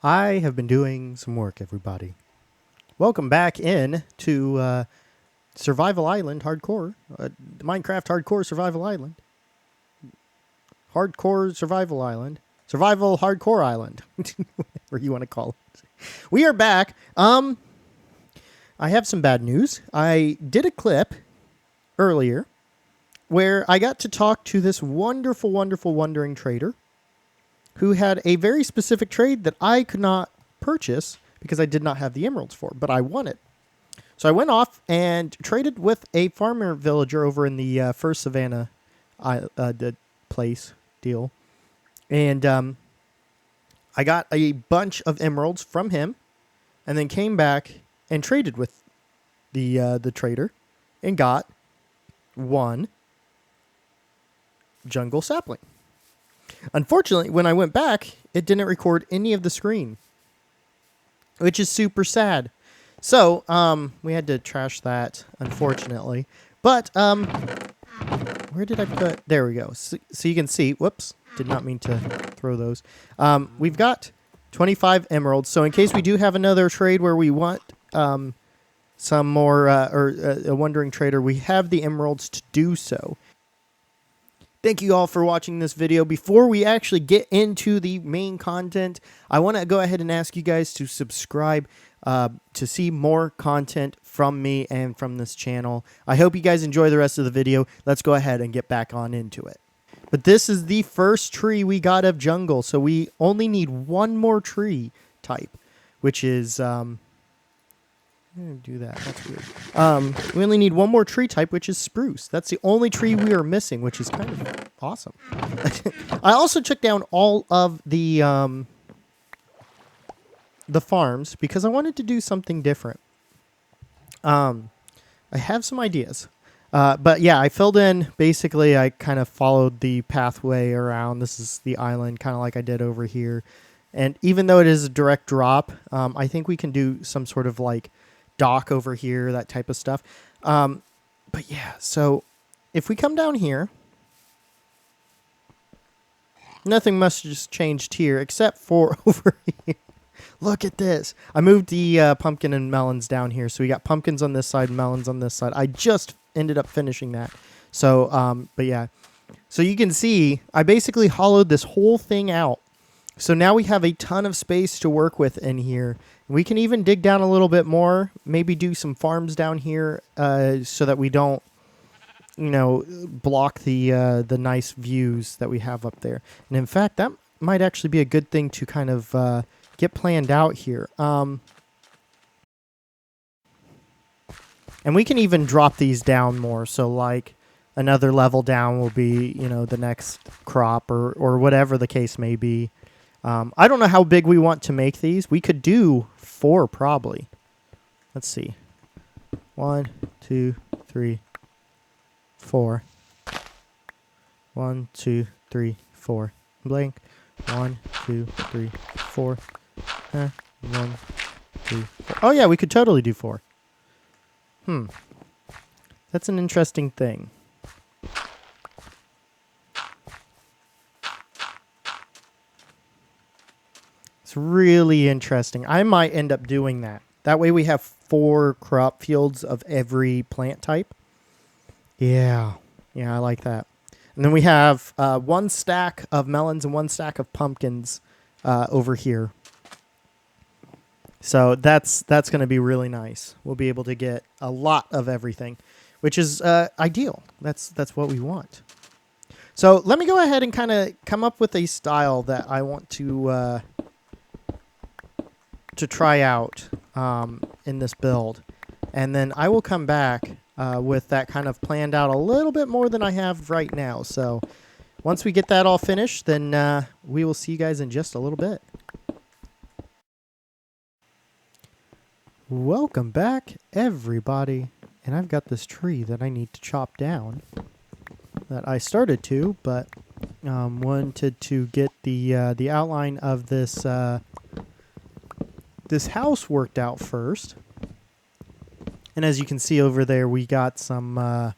I have been doing some work, everybody. Welcome back in to Survival Island Hardcore. Minecraft Hardcore Survival Island. Hardcore Survival Island. Survival Hardcore Island. Whatever you want to call it. We are back. I have some bad news. I did a clip earlier where I got to talk to this wonderful, wonderful wandering trader who had a very specific trade that I could not purchase because I did not have the emeralds for, but I wanted. So I went off and traded with a farmer villager over in the first Savannah the place deal. And I got a bunch of emeralds from him and then came back and traded with the trader and got one jungle sapling. Unfortunately, when I went back, it didn't record any of the screen, which is super sad. So, we had to trash that, unfortunately. But, where did I put... There we go. So you can see... Whoops. Did not mean to throw those. We've got 25 emeralds. So in case we do have another trade where we want some more... a wandering trader, we have the emeralds to do so. Thank you all for watching this video. Before we actually get into the main content, I want to go ahead and ask you guys to subscribe to see more content from me and from this channel. I hope you guys enjoy the rest of the video. Let's go ahead and get back on into it. But this is the first tree we got of jungle, so we only need one more tree type, which is... I'm going to do that. That's weird. We only need one more tree type, which is spruce. That's the only tree we are missing, which is kind of awesome. I also took down all of the farms because I wanted to do something different. I have some ideas. But yeah, I filled in, basically, I kind of followed the pathway around. This is the island, kind of like I did over here. And even though it is a direct drop, I think we can do some sort of like dock over here, that type of stuff. But yeah, so if we come down here, nothing much just changed here except for over here. Look at this. I moved the pumpkin and melons down here. So we got pumpkins on this side, melons on this side. I just ended up finishing that. So, but yeah. So you can see, I basically hollowed this whole thing out. So now we have a ton of space to work with in here. We can even dig down a little bit more, maybe do some farms down here so that we don't, you know, block the nice views that we have up there. And in fact, that might actually be a good thing to kind of get planned out here. And we can even drop these down more. So like another level down will be, you know, the next crop or whatever the case may be. I don't know how big we want to make these. We could do 4 probably. Let's see. 1, 2, 3, 4. 1, 2, 3, 4. Blank. 1, 2, 3, 4. 1, 2, 4. Oh yeah, we could totally do 4. That's an interesting thing. It's really interesting. I might end up doing that. That way we have 4 crop fields of every plant type. Yeah. Yeah, I like that. And then we have 1 stack of melons and 1 stack of pumpkins over here. So that's going to be really nice. We'll be able to get a lot of everything, which is ideal. That's what we want. So let me go ahead and kind of come up with a style that I want to try out in this build, and then I will come back with that kind of planned out a little bit more than I have right now. So once we get that all finished, then we will see you guys in just a little bit. Welcome back, everybody. And I've got this tree that I need to chop down that I started to, but wanted to get the outline of this this house worked out first. And as you can see over there, we got some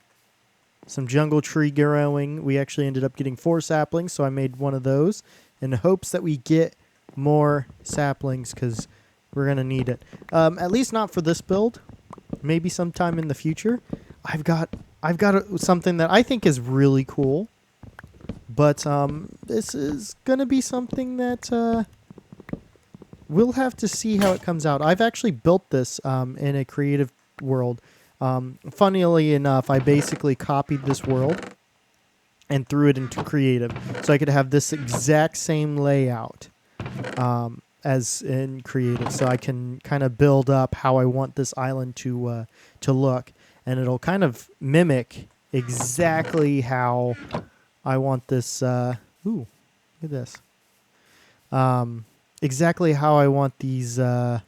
jungle tree growing. We actually ended up getting 4 saplings, so I made one of those in hopes that we get more saplings because we're going to need it. At least not for this build. Maybe sometime in the future. I've got something that I think is really cool. But this is going to be something that we'll have to see how it comes out. I've actually built this in a creative world. Funnily enough, I basically copied this world and threw it into creative. So I could have this exact same layout as in creative. So I can kind of build up how I want this island to look. And it'll kind of mimic exactly how I want this. Ooh, look at this. Exactly how I want these, this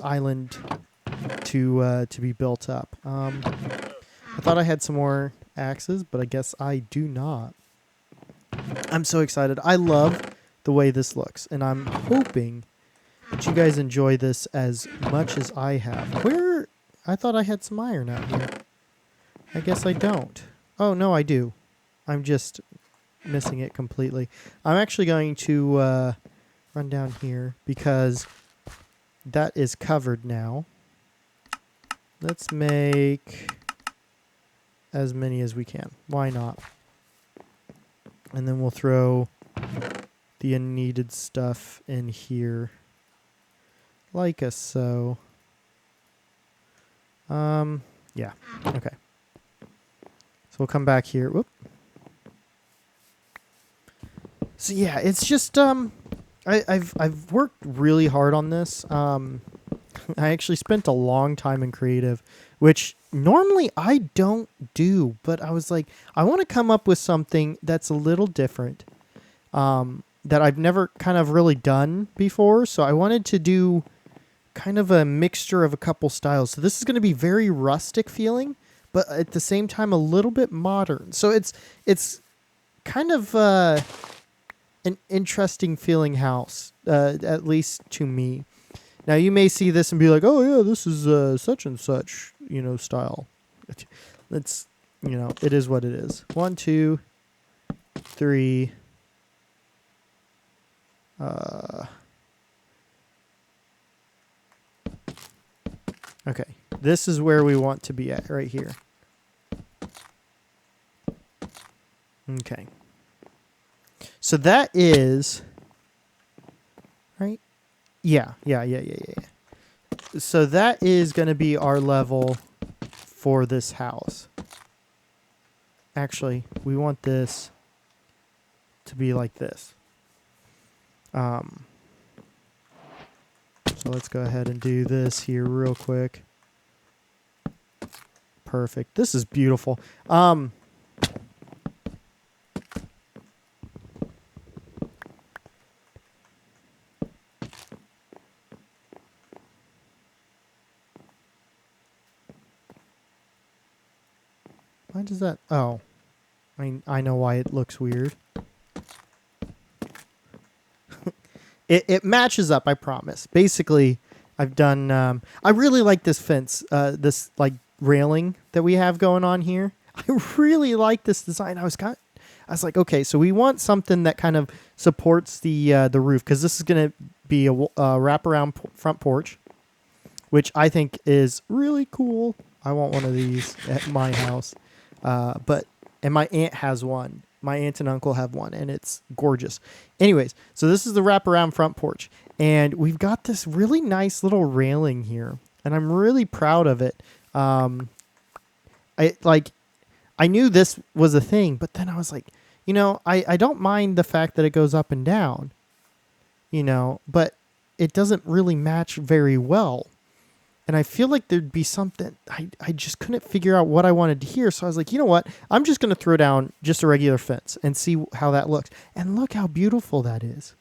island to be built up. I thought I had some more axes, but I guess I do not. I'm so excited. I love the way this looks, and I'm hoping that you guys enjoy this as much as I have. I thought I had some iron out here. I guess I don't. Oh, no, I do. I'm just missing it completely. I'm actually going to run down here because that is covered now. Let's make as many as we can. Why not? And then we'll throw the unneeded stuff in here like so. Yeah. Okay. So we'll come back here. Whoop. So yeah, it's just I've worked really hard on this. I actually spent a long time in creative, which normally I don't do, but I was like, I want to come up with something that's a little different, that I've never kind of really done before. So I wanted to do kind of a mixture of a couple styles. So this is going to be very rustic feeling, but at the same time a little bit modern. So it's kind of an interesting feeling house, at least to me. Now you may see this and be like, "Oh yeah, this is such and such, style." It's, it is what it is. 1, 2, 3. Okay, this is where we want to be at right here. Okay. So that is right. Yeah. So that is going to be our level for this house. Actually, we want this to be like this. So let's go ahead and do this here real quick. Perfect. This is beautiful. Why does that? Oh, I know why it looks weird. It matches up, I promise. Basically, I've done. I really like this fence, this like railing that we have going on here. I really like this design. I was like, okay, so we want something that kind of supports the roof, because this is going to be a wraparound front porch, which I think is really cool. I want one of these at my house. And my aunt has one. My aunt and uncle have one, and it's gorgeous. Anyways, so this is the wraparound front porch, and we've got this really nice little railing here, and I'm really proud of it. I knew this was a thing, but then I was like, I don't mind the fact that it goes up and down, but it doesn't really match very well. And I feel like there'd be something, I just couldn't figure out what I wanted to hear. So I was like, you know what? I'm just going to throw down just a regular fence and see how that looks. And look how beautiful that is.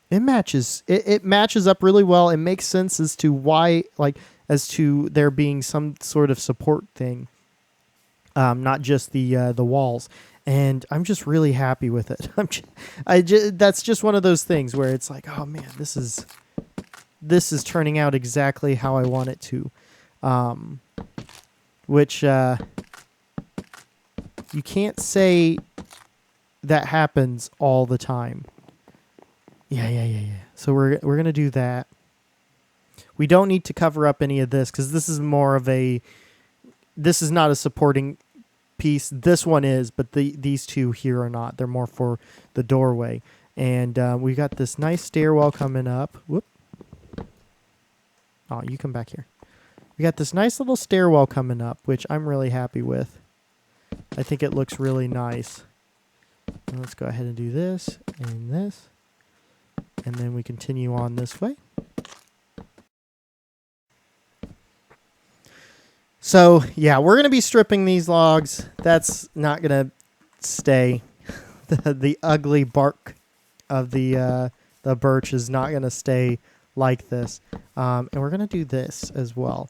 It matches. It matches up really well. It makes sense as to why, as to there being some sort of support thing, not just the walls. And I'm just really happy with it. That's just one of those things where it's like, oh man, this is turning out exactly how I want it to, which you can't say that happens all the time. Yeah. So we're gonna do that. We don't need to cover up any of this because this is more of a. This is not a supporting piece. This one is, but these two here are not. They're more for the doorway. And we got this nice stairwell coming up. Whoop. Oh, you come back here. We got this nice little stairwell coming up, which I'm really happy with. I think it looks really nice. And let's go ahead and do this and this. And then we continue on this way. So, yeah, we're going to be stripping these logs. That's not going to stay. The ugly bark of the birch is not going to stay like this. And we're going to do this as well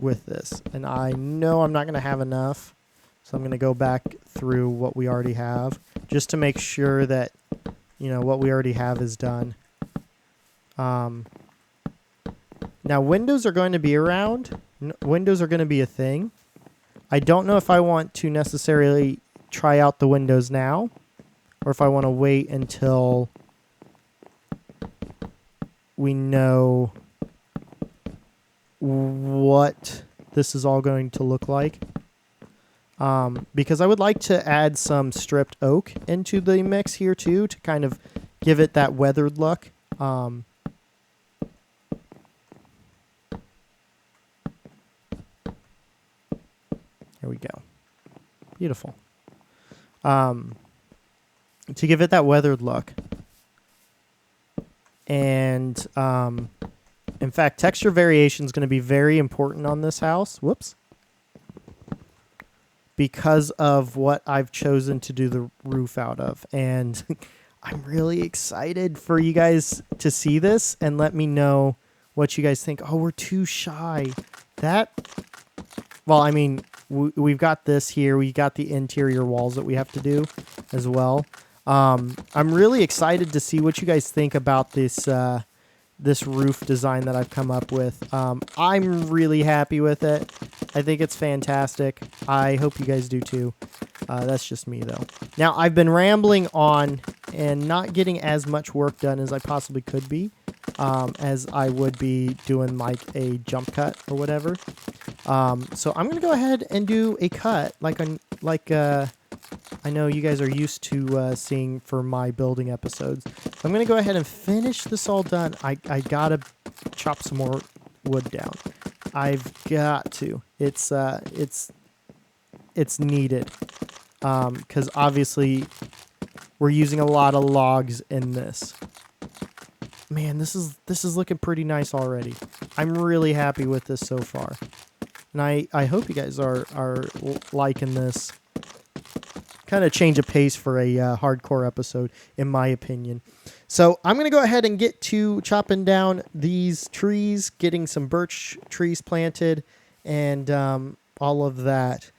with this. And I know I'm not going to have enough. So I'm going to go back through what we already have just to make sure that, what we already have is done. Now, windows are going to be around. Windows are going to be a thing. I don't know if I want to necessarily try out the windows now or if I want to wait until we know what this is all going to look like. Because I would like to add some stripped oak into the mix here too to kind of give it that weathered look. Here we go. Beautiful. To give it that weathered look. And in fact, texture variation is going to be very important on this house. Whoops. Because of what I've chosen to do the roof out of. And I'm really excited for you guys to see this and let me know what you guys think. Oh, we're too shy. Well, I mean, we've got this here. We got the interior walls that we have to do as well. I'm really excited to see what you guys think about this this roof design that I've come up with. I'm really happy with it. I think it's fantastic. I hope you guys do too. That's just me though. Now, I've been rambling on and not getting as much work done as I possibly could be, as I would be doing like a jump cut or whatever. So I'm gonna go ahead and do a cut like I know you guys are used to seeing for my building episodes. So I'm going to go ahead and finish this all done. I got to chop some more wood down. I've got to. It's needed. Because obviously we're using a lot of logs in this. Man, this is looking pretty nice already. I'm really happy with this so far. And I hope you guys are liking this. Kind of change of pace for a hardcore episode, in my opinion. So I'm going to go ahead and get to chopping down these trees, getting some birch trees planted, and all of that.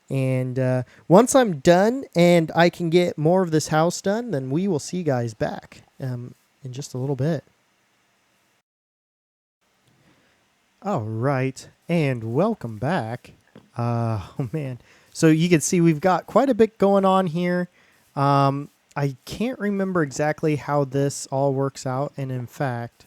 And once I'm done and I can get more of this house done, then we will see you guys back in just a little bit. All right, and welcome back. Oh, man. So you can see we've got quite a bit going on here. I can't remember exactly how this all works out. And in fact,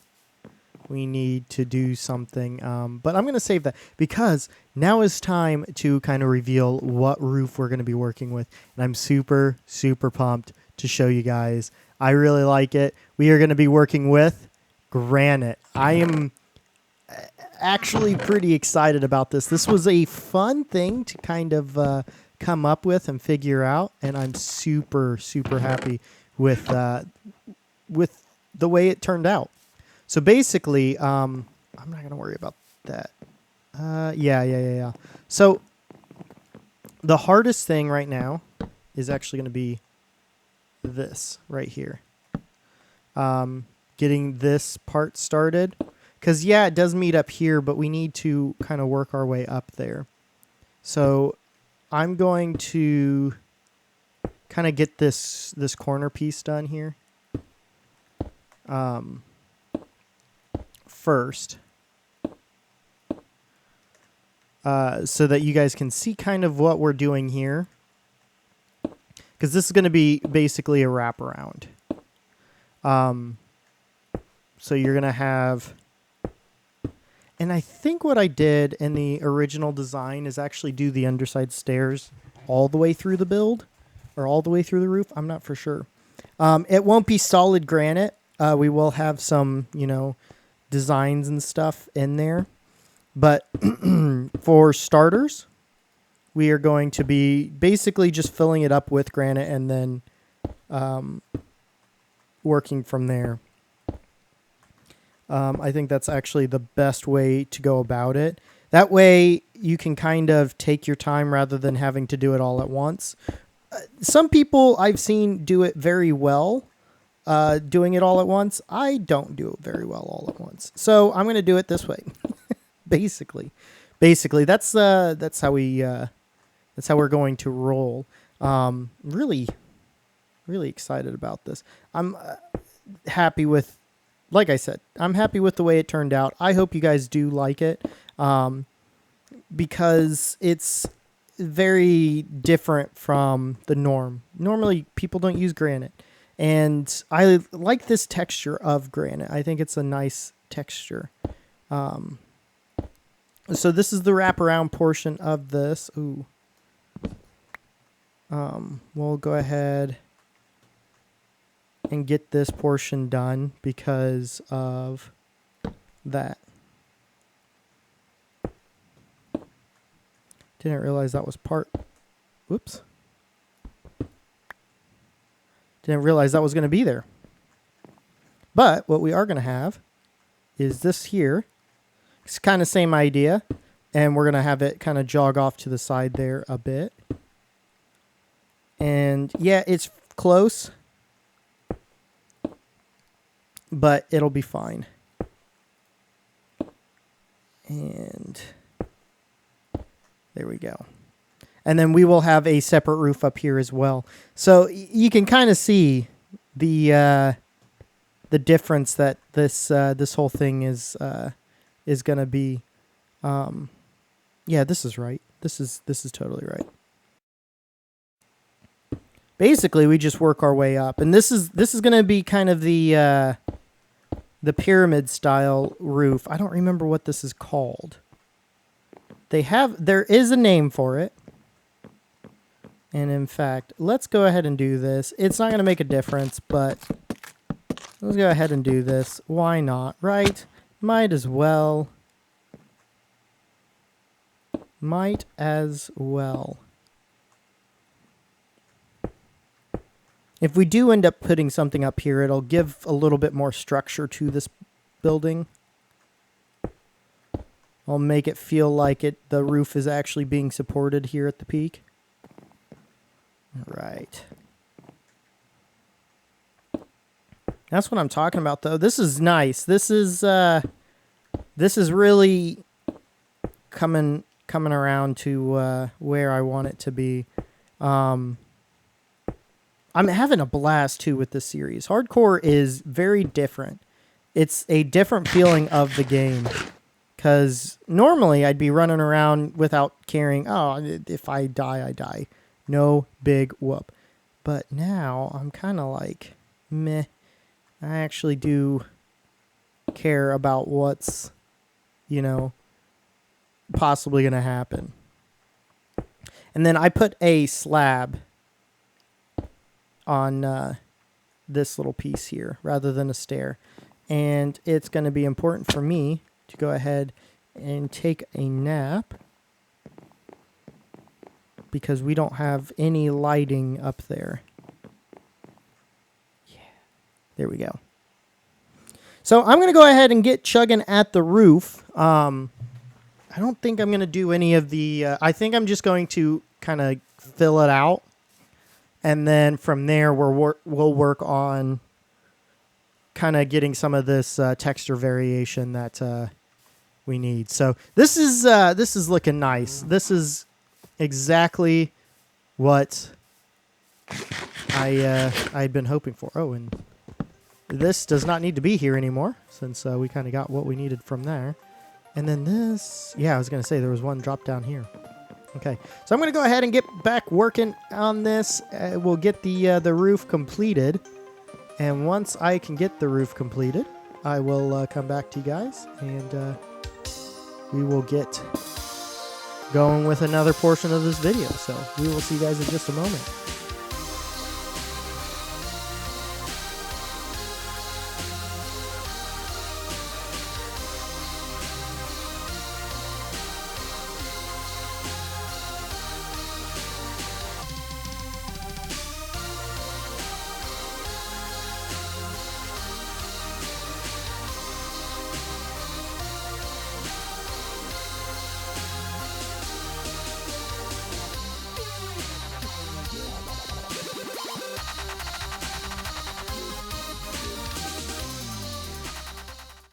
we need to do something. But I'm going to save that because now is time to kind of reveal what roof we're going to be working with. And I'm super, super pumped to show you guys. I really like it. We are going to be working with granite. I am actually pretty excited about this. This was a fun thing to kind of come up with and figure out, and I'm super, super happy with the way it turned out. So basically, I'm not going to worry about that. Yeah. So the hardest thing right now is actually going to be this right here. Getting this part started. Because, yeah, it does meet up here, but we need to kind of work our way up there. So I'm going to kind of get this corner piece done here first. So that you guys can see kind of what we're doing here. because this is going to be basically a wraparound. So you're going to have, and I think what I did in the original design is actually do the underside stairs all the way through the build, or all the way through the roof. I'm not for sure. It won't be solid granite. We will have some, designs and stuff in there. But for starters, we are going to be basically just filling it up with granite and then working from there. I think that's actually the best way to go about it. That way you can kind of take your time rather than having to do it all at once. Some people I've seen do it very well, doing it all at once. I don't do it very well all at once. So I'm going to do it this way. Basically, that's how we're going to roll. Really excited about this. I'm happy with, like I said, I'm happy with the way it turned out. I hope you guys do like it, because it's very different from the norm. Normally, people don't use granite, and I like this texture of granite. I think it's a nice texture. So this is the wraparound portion of this. Ooh. We'll go ahead and get this portion done because of that. Didn't realize that was part. Whoops. Didn't realize that was going to be there. But what we are going to have is this here. It's kind of same idea. And we're going to have it kind of jog off to the side there a bit. And yeah, it's close, but it'll be fine. And there we go. And then we will have a separate roof up here as well. So you can kind of see the difference that this whole thing is going to be. Yeah, this is right. This is totally right. Basically, we just work our way up, and this is going to be kind of the pyramid style roof. I don't remember what this is called. There is a name for it. And in fact, let's go ahead and do this. It's not going to make a difference, but let's go ahead and do this. Why not, right? Might as well. Might as well. If we do end up putting something up here, it'll give a little bit more structure to this building. I'll make it feel like the roof is actually being supported here at the peak. Right. That's what I'm talking about, though. This is nice. This is really coming around to where I want it to be. I'm having a blast, too, with this series. Hardcore is very different. It's a different feeling of the game. Because normally I'd be running around without caring, oh, if I die, I die. No big whoop. But now I'm kind of like, meh. I actually do care about what's, possibly going to happen. And then I put a slab on this little piece here rather than a stair. And it's going to be important for me to go ahead and take a nap because we don't have any lighting up there. Yeah, there we go. So I'm going to go ahead and get chugging at the roof. I don't think I'm going to do any of the... I think I'm just going to kind of fill it out. And then from there, we'll work on kind of getting some of this texture variation that we need. So this is looking nice. This is exactly what I'd been hoping for. Oh, and this does not need to be here anymore since we kind of got what we needed from there. And then this, yeah, I was going to say there was one drop down here. Okay, so I'm going to go ahead and get back working on this. We'll get the roof completed. And once I can get the roof completed, I will come back to you guys. And we will get going with another portion of this video. So we will see you guys in just a moment.